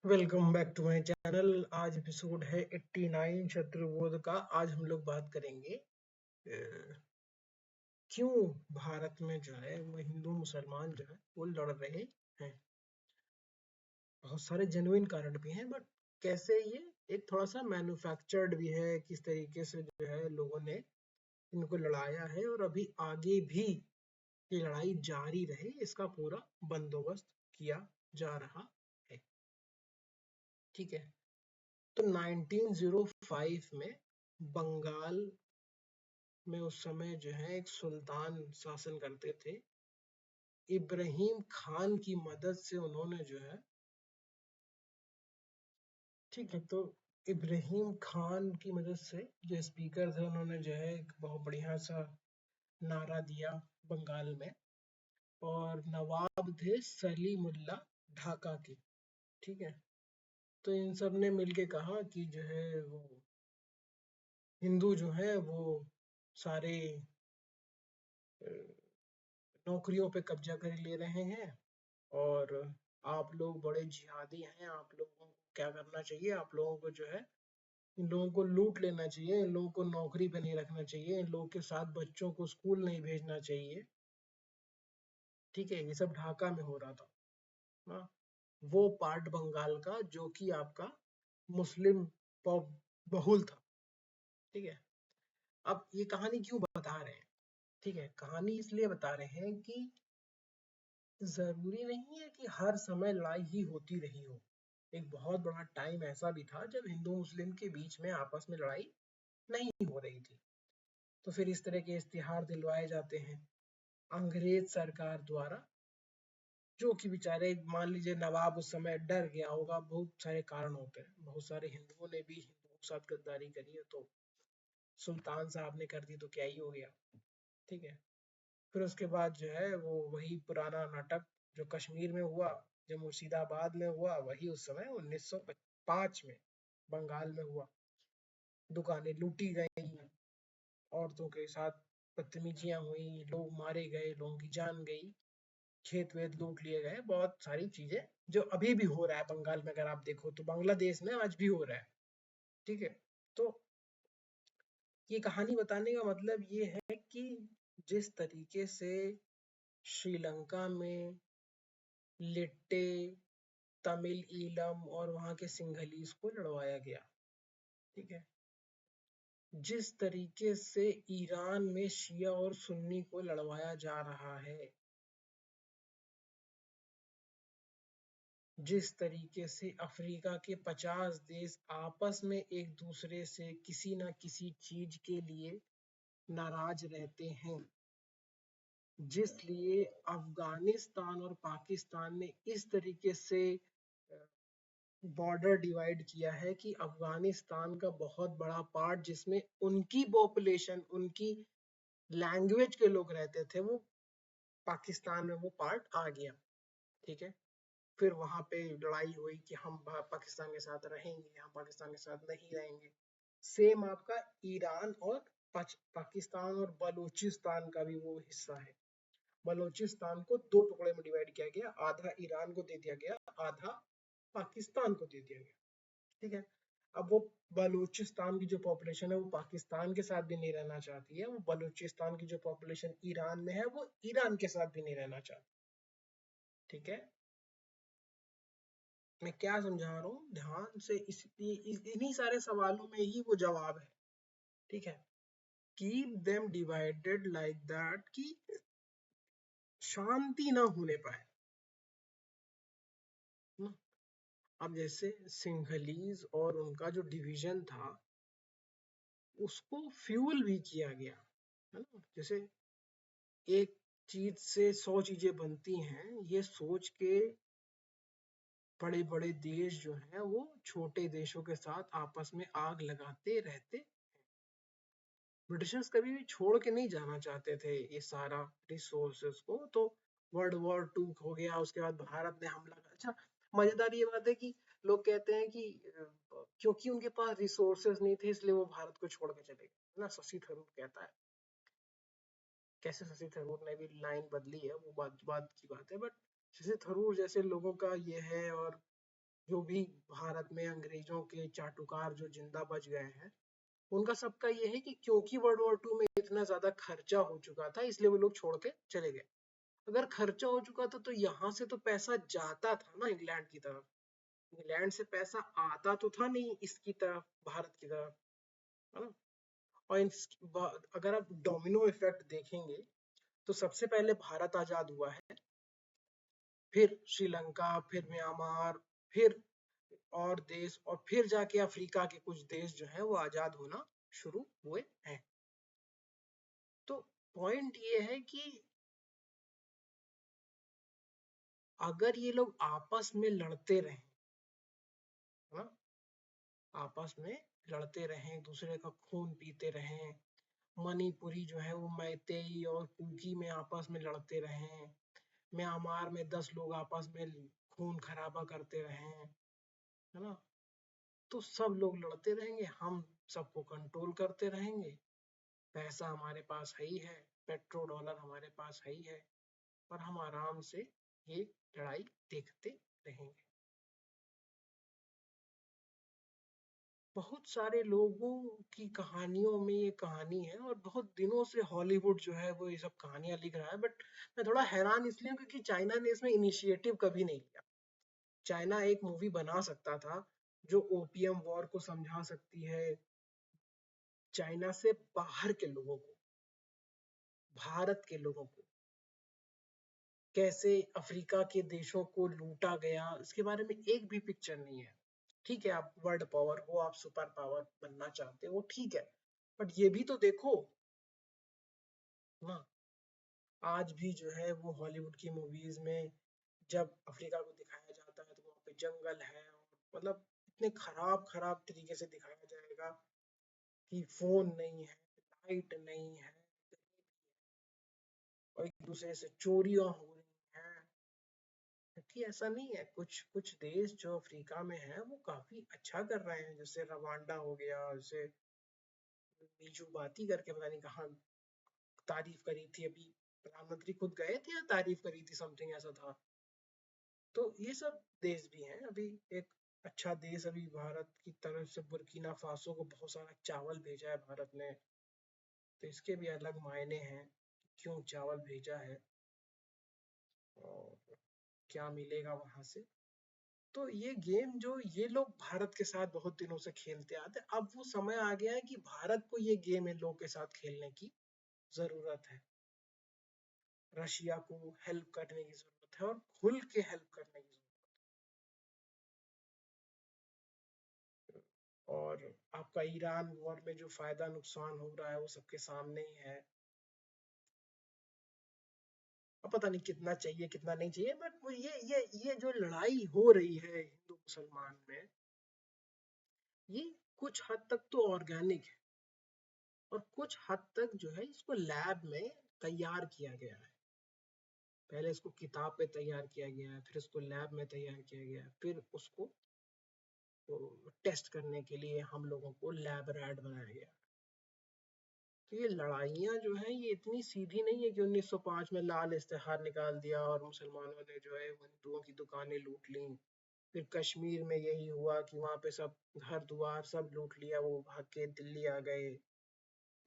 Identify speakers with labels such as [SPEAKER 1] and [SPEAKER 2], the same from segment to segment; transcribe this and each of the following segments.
[SPEAKER 1] Welcome back to my channel. आज episode है 89 शत्रुबोध का। आज हम लोग बात करेंगे क्यों भारत में जो है वो हिंदू मुसलमान जो है वो लड़ रहे हैं। बहुत सारे जेन्युइन कारण भी हैं, बट कैसे ये एक थोड़ा सा मैन्युफैक्चर्ड भी है, किस तरीके से जो है लोगों ने इनको लड़ाया है और अभी आगे भी ये लड़ाई जारी रहे इसका पूरा बंदोबस्त किया जा रहा है। ठीक है, तो 1905 में बंगाल में उस समय जो है एक सुल्तान शासन करते थे। इब्राहिम खान की मदद से उन्होंने जो है, ठीक है, तो इब्राहिम खान की मदद से जो स्पीकर थे उन्होंने जो है एक बहुत बढ़िया सा नारा दिया बंगाल में। और नवाब थे सलीमुल्ला ढाका के। ठीक है, तो इन सब ने मिलके कहा कि जो है वो हिंदू जो है वो सारे नौकरियों पे कब्जा कर ले रहे हैं और आप लोग बड़े जिहादी हैं। आप लोगों को क्या करना चाहिए, आप लोगों को जो है इन लोगों को लूट लेना चाहिए, इन लोगों को नौकरी पे नहीं रखना चाहिए, इन लोगों के साथ बच्चों को स्कूल नहीं भेजना चाहिए। ठीक है, ये सब ढाका में हो रहा था। हाँ, वो पार्ट बंगाल का जो कि आपका मुस्लिम बहुल था। ठीक है, अब ये कहानी क्यों बता रहे हैं? ठीक है, कहानी इसलिए बता रहे हैं कि जरूरी नहीं है कि हर समय लड़ाई ही होती रही हो। एक बहुत बड़ा टाइम ऐसा भी था जब हिंदू मुस्लिम के बीच में आपस में लड़ाई नहीं हो रही थी। तो फिर इस तरह के इश्तिहार दिलवाए जाते हैं अंग्रेज सरकार द्वारा, जो कि बेचारे मान लीजिए नवाब उस समय डर गया होगा। बहुत सारे कारण होते हैं, बहुत सारे हिंदुओं ने भी हिंदुओं के साथ गद्दारी करी है, तो सुल्तान साहब ने कर दी तो क्या ही हो गया। ठीक है, फिर उसके बाद जो है वो वही पुराना नाटक जो कश्मीर में हुआ, जो मुर्शिदाबाद में हुआ, वही उस समय 1905 में बंगाल में हुआ। दुकानें लूटी गई, औरतों के साथ बदतमीजियां हुई, लोग मारे गए, लोगों की जान गई, खेत वेत लूट लिए गए, बहुत सारी चीजें जो अभी भी हो रहा है बंगाल में। अगर आप देखो तो बांग्लादेश में आज भी हो रहा है। ठीक है, तो ये कहानी बताने का मतलब ये है कि जिस तरीके से श्रीलंका में लिट्टे, तमिल ईलम और वहां के सिंघलीज को लड़वाया गया। ठीक है, जिस तरीके से ईरान में शिया और सुन्नी को लड़वाया जा रहा है, जिस तरीके से अफ्रीका के 50 देश आपस में एक दूसरे से किसी न किसी चीज के लिए नाराज रहते हैं, जिसलिए अफगानिस्तान और पाकिस्तान ने इस तरीके से बॉर्डर डिवाइड किया है कि अफगानिस्तान का बहुत बड़ा पार्ट जिसमें उनकी पॉपुलेशन, उनकी लैंग्वेज के लोग रहते थे, वो पाकिस्तान में वो पार्ट आ गया। ठीक है, फिर वहां पे लड़ाई हुई कि हम पाकिस्तान के साथ रहेंगे, हम पाकिस्तान के साथ नहीं रहेंगे। सेम आपका ईरान और पाकिस्तान और बलूचिस्तान का भी वो हिस्सा है। बलूचिस्तान को दो टुकड़े में डिवाइड किया गया, आधा ईरान को दे दिया गया, आधा पाकिस्तान को दे दिया गया। ठीक है, अब वो बलूचिस्तान की जो पॉपुलेशन है वो पाकिस्तान के साथ भी नहीं रहना चाहती है, वो बलूचिस्तान की जो पॉपुलेशन ईरान में है वो ईरान के साथ भी नहीं रहना चाहती। ठीक है, मैं क्या समझा रहा हूँ ध्यान से, इन्हीं सारे सवालों में ही वो जवाब है। ठीक है, keep them divided like that कि शांति ना होने पाए ना। अब जैसे सिंघलीज और उनका जो डिवीजन था उसको फ्यूल भी किया गया है ना। जैसे एक चीज से 100 चीजें बनती हैं, ये सोच के बड़े बड़े देश जो हैं वो छोटे देशों के साथ आपस में आग लगाते रहते। ब्रिटिशर्स कभी भी छोड़ के नहीं जाना चाहते थे ये सारा रिसोर्सेस को। तो वर्ल्ड वॉर 2 हो गया, उसके बाद भारत ने हमला कर। अच्छा, मजेदार ये बात है कि लोग कहते हैं कि क्योंकि उनके पास रिसोर्सेस नहीं थे इसलिए वो भारत को छोड़ के चले गए ना, शशि थरूर कहता है। कैसे शशि थरूर ने भी लाइन बदली है वो बात बात की बात है, बट शशि थरूर जैसे लोगों का ये है। और जो भी भारत में अंग्रेजों के चाटुकार जो जिंदा बच गए हैं, उनका सबका ये है कि क्योंकि वर्ल्ड वॉर 2 में इतना ज्यादा खर्चा हो चुका था, इसलिए वो लोग छोड़ के चले गए। अगर खर्चा हो चुका था तो यहाँ से तो पैसा जाता था ना इंग्लैंड की तरफ, इंग्लैंड से पैसा आता तो था नहीं इसकी तरफ, भारत की तरफ, है ना। और अगर आप डोमिनो इफेक्ट देखेंगे तो सबसे पहले भारत आजाद हुआ है, फिर श्रीलंका, फिर म्यांमार, फिर और देश, और फिर जाके अफ्रीका के कुछ देश जो है वो आजाद होना शुरू हुए हैं। तो पॉइंट ये है कि अगर ये लोग आपस में लड़ते रहे, है ना, आपस में लड़ते रहे, एक दूसरे का खून पीते रहे, मणिपुरी जो है वो मैतेई और कुकी में आपस में लड़ते रहे, म्यांमार में 10 लोग आपस में खून खराबा करते रहे, है ना, तो सब लोग लड़ते रहेंगे, हम सबको कंट्रोल करते रहेंगे, पैसा हमारे पास है ही है, पेट्रोल डॉलर हमारे पास है ही है, और हम आराम से ये लड़ाई देखते रहेंगे। बहुत सारे लोगों की कहानियों में ये कहानी है, और बहुत दिनों से हॉलीवुड जो है वो ये सब कहानियां लिख रहा है, बट मैं थोड़ा हैरान इसलिए हूं क्योंकि चाइना ने इसमें इनिशिएटिव कभी नहीं लिया। चाइना एक मूवी बना सकता था जो ओपियम वॉर को समझा सकती है, चाइना से बाहर के लोगों को, भारत के लोगों को, कैसे अफ्रीका के देशों को लूटा गया, इसके बारे में एक भी पिक्चर नहीं है। ठीक है, आप वर्ल्ड पावर हो, आप सुपर पावर बनना चाहते हो, ठीक है, बट ये भी तो देखो ना। आज भी जो है वो हॉलीवुड की मूवीज में जब अफ्रीका को दिखाया जाता है तो वहाँ पे जंगल है, और मतलब इतने खराब खराब तरीके से दिखाया जाएगा कि फोन नहीं है, लाइट नहीं है, और एक दूसरे से चोरियां हो रही हैं। क्योंकि ऐसा नहीं है, कुछ कुछ देश जो अफ्रीका में है वो काफी अच्छा कर रहे हैं, जैसे रवांडा हो गया, जैसे मीजू बाती करके पता नहीं कहाँ तारीफ करी थी अभी, प्रधानमंत्री खुद गए थे या तारीफ करी थी, समथिंग ऐसा था। तो ये सब देश भी हैं अभी। एक अच्छा देश अभी भारत की तरफ से बुर्किना फासो को बहुत सारा चावल भेजा है भारत ने, तो इसके भी अलग मायने हैं, क्यों चावल भेजा है और क्या मिलेगा वहां से। तो ये गेम जो ये लोग भारत के साथ बहुत दिनों से खेलते आते, अब वो समय आ गया है कि भारत को ये गेम इन लोगों के साथ खेलने की जरूरत है। रशिया को हेल्प करने की जरूरत है, और खुल के हेल्प करने की जरूरत है। और आपका ईरान वॉर में जो फायदा नुकसान हो रहा है वो सबके सामने ही है। अब पता नहीं कितना चाहिए कितना नहीं चाहिए, बट वो ये जो लड़ाई हो रही है हिंदू मुसलमान में, ये कुछ हद तक तो ऑर्गेनिक है, और कुछ हद तक जो है इसको लैब में तैयार किया गया है। पहले इसको किताब पे तैयार किया गया है, फिर इसको लैब में तैयार किया गया है, फिर उसको टेस्ट करने के लिए हम लोगों को लैब रैट बनाया गया। तो ये लड़ाइयाँ जो हैं ये इतनी सीधी नहीं है कि 1905 में लाल इस्तेहार निकाल दिया और मुसलमानों ने जो है हिंदुओं की दुकानें लूट ली। फिर कश्मीर में यही हुआ कि वहां पे सब घर द्वार सब लूट लिया, वो भाग के दिल्ली आ गए।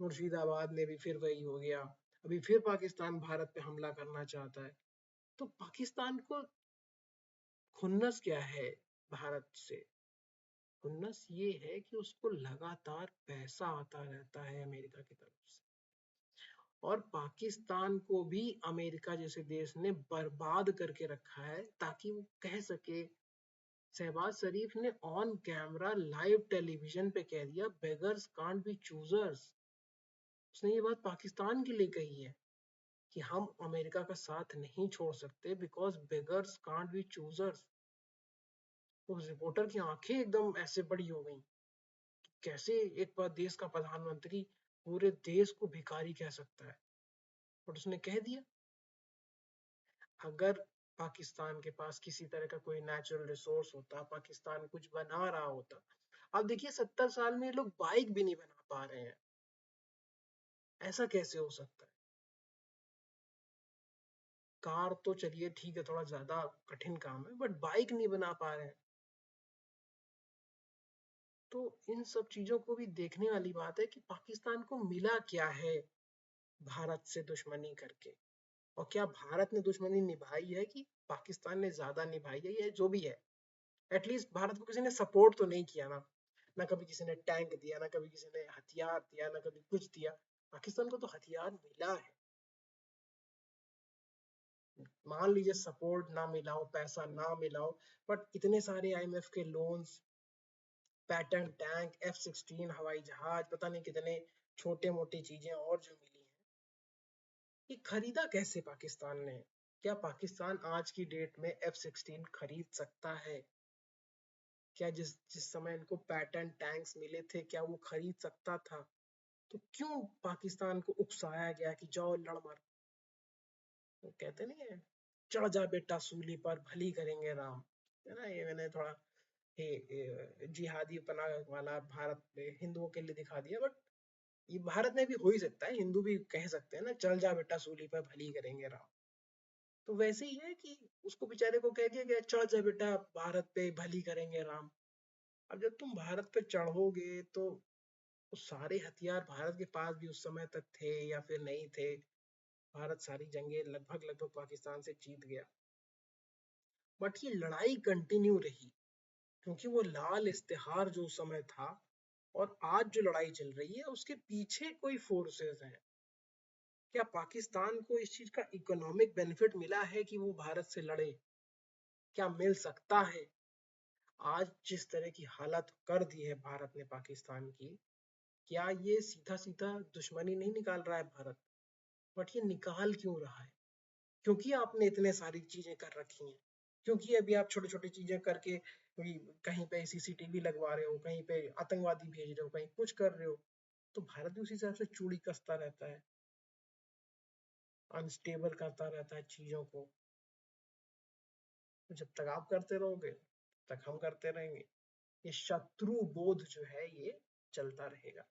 [SPEAKER 1] मुर्शिदाबाद में भी फिर वही हो गया। अभी फिर पाकिस्तान भारत पे हमला करना चाहता है। तो पाकिस्तान को खुन्नस क्या है भारत से? खुन्नस ये है कि उसको लगातार पैसा आता रहता है अमेरिका की तरफ से, और पाकिस्तान को भी अमेरिका जैसे देश ने बर्बाद करके रखा है ताकि वो कह सके। शहबाज शरीफ ने ऑन कैमरा लाइव टेलीविजन पे कह दिया, बेगर्स कांट बी चूजर्स। उसने ये बात पाकिस्तान के लिए कही है कि हम अमेरिका का साथ नहीं छोड़ सकते because beggars can't be choosers. उस रिपोर्टर की आंखें एकदम ऐसे बड़ी हो गई, कैसे एक बार देश का प्रधानमंत्री पूरे देश को भिखारी कह सकता है। और उसने कह दिया, अगर पाकिस्तान के पास किसी तरह का कोई नेचुरल रिसोर्स होता, पाकिस्तान कुछ बना रहा होता। अब देखिए 70 साल में ये लोग बाइक भी नहीं बना पा रहे हैं, ऐसा कैसे हो सकता है? कार तो चलिए ठीक है, थोड़ा ज्यादा कठिन काम है, बट बाइक नहीं बना पा रहे हैं। तो इन सब चीजों को भी देखने वाली बात है कि पाकिस्तान को मिला क्या है भारत से दुश्मनी करके, और क्या भारत ने दुश्मनी निभाई है कि पाकिस्तान ने ज्यादा निभाई है, ये जो भी है। एटलीस्ट भारत को किसी ने सपोर्ट तो नहीं किया ना, ना कभी किसी ने टैंक दिया, ना कभी किसी ने हथियार दिया, ना कभी कुछ दिया। पाकिस्तान को तो हथियार मिला है। मान लीजिए सपोर्ट ना मिला हो, पैसा ना मिला हो, बट इतने सारे आईएमएफ के लोन्स, पैटर्न टैंक, F-16 हवाई जहाज, पता नहीं कितने छोटे मोटे चीजें और जो मिली हैं, ये खरीदा कैसे पाकिस्तान ने? क्या पाकिस्तान आज की डेट में F-16 खरीद सकता है? क्या जिस जिस समय इनको पैटर्न टैंक्स मिले थे, क्या वो खरीद सकता था? तो क्यों पाकिस्तान को उकसाया गया कि जाओ लड़ मर? वो कहते नहीं है, चढ़ जा बेटा सूली पर भली करेंगे राम, है ना? ये मैंने थोड़ा जिहादी पना वाला भारत में हिंदुओं के लिए दिखा दिया, बट ये भारत में भी हो ही सकता है, हिंदू भी कह सकते हैं ना, चल जा बेटा सूली पर भली करेंगे राम। तो वैसे ही है कि उसको बेचारे को कह दिया गया चढ़ जा बेटा भारत पे भली करेंगे राम। अब जब तुम भारत पे चढ़ोगे तो वो सारे हथियार भारत के पास भी उस समय तक थे या फिर नहीं थे। भारत सारी जंगें लगभग लगभग पाकिस्तान से जीत गया, बट ये लड़ाई कंटिन्यू रही क्योंकि वो लाल इस्तेहार जो उस समय था और आज जो लड़ाई चल रही है उसके पीछे कोई फोर्सेस हैं। क्या पाकिस्तान को इस चीज का इकोनॉमिक बेनिफिट मिला है कि वो भारत से लड़े? क्या मिल सकता है? आज जिस तरह की हालत कर दी है भारत ने पाकिस्तान की, क्या ये सीधा सीधा दुश्मनी नहीं निकाल रहा है भारत? बट ये निकाल क्यों रहा है? क्योंकि आपने इतने सारी चीजें कर रखी हैं, क्योंकि अभी आप छोटी छोटी चीजें करके कहीं पे सीसीटीवी लगवा रहे हो, कहीं पे आतंकवादी भेज रहे हो, कहीं कुछ कर रहे हो, तो भारत भी उसी हिसाब से चूड़ी कसता रहता है, अनस्टेबल करता रहता है चीजों को। तो जब तक आप करते रहोगे तब तक हम करते रहेंगे। ये शत्रु बोध जो है ये चलता रहेगा।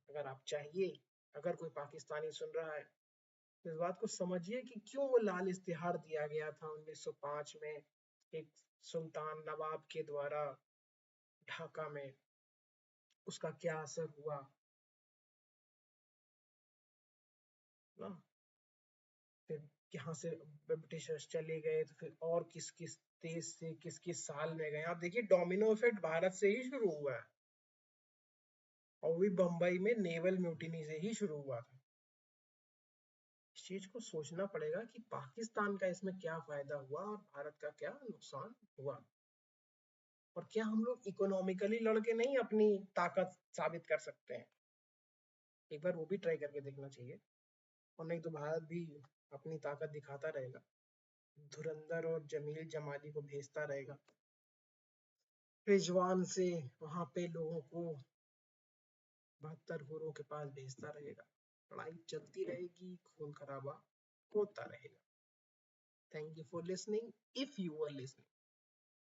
[SPEAKER 1] अगर आप चाहिए, अगर कोई पाकिस्तानी सुन रहा है, तो इस बात को समझिए कि क्यों वो लाल इस्तेहार दिया गया था 1905 में एक सुल्तान नवाब के द्वारा ढाका में, उसका क्या असर हुआ ना। फिर यहाँ से ब्रिटिशर्स चले गए तो फिर और किस किस देश से किस किस साल में गए। आप देखिए डोमिनो इफेक्ट भारत से ही शुरू हुआ है, और भी बम्बई में नेवल म्यूटिनी से ही शुरू हुआ था। इस चीज को सोचना पड़ेगा कि पाकिस्तान का इसमें क्या फायदा हुआ और भारत का क्या नुकसान हुआ, और क्या हम लोग इकोनॉमिकली लड़के नहीं अपनी ताकत साबित कर सकते हैं? एक बार वो भी ट्राई करके देखना चाहिए, और नहीं तो भारत भी अपनी ताकत दिखाता रहेगा, धुरंधर और जमील जमाली को भेजता रहेगा रिजवान से वहां पे लोगों को 72 हुरों के पास भेजता रहेगा। लड़ाई चलती रहेगी, खून खराबा होता रहेगा। Thank you for listening, if you are listening.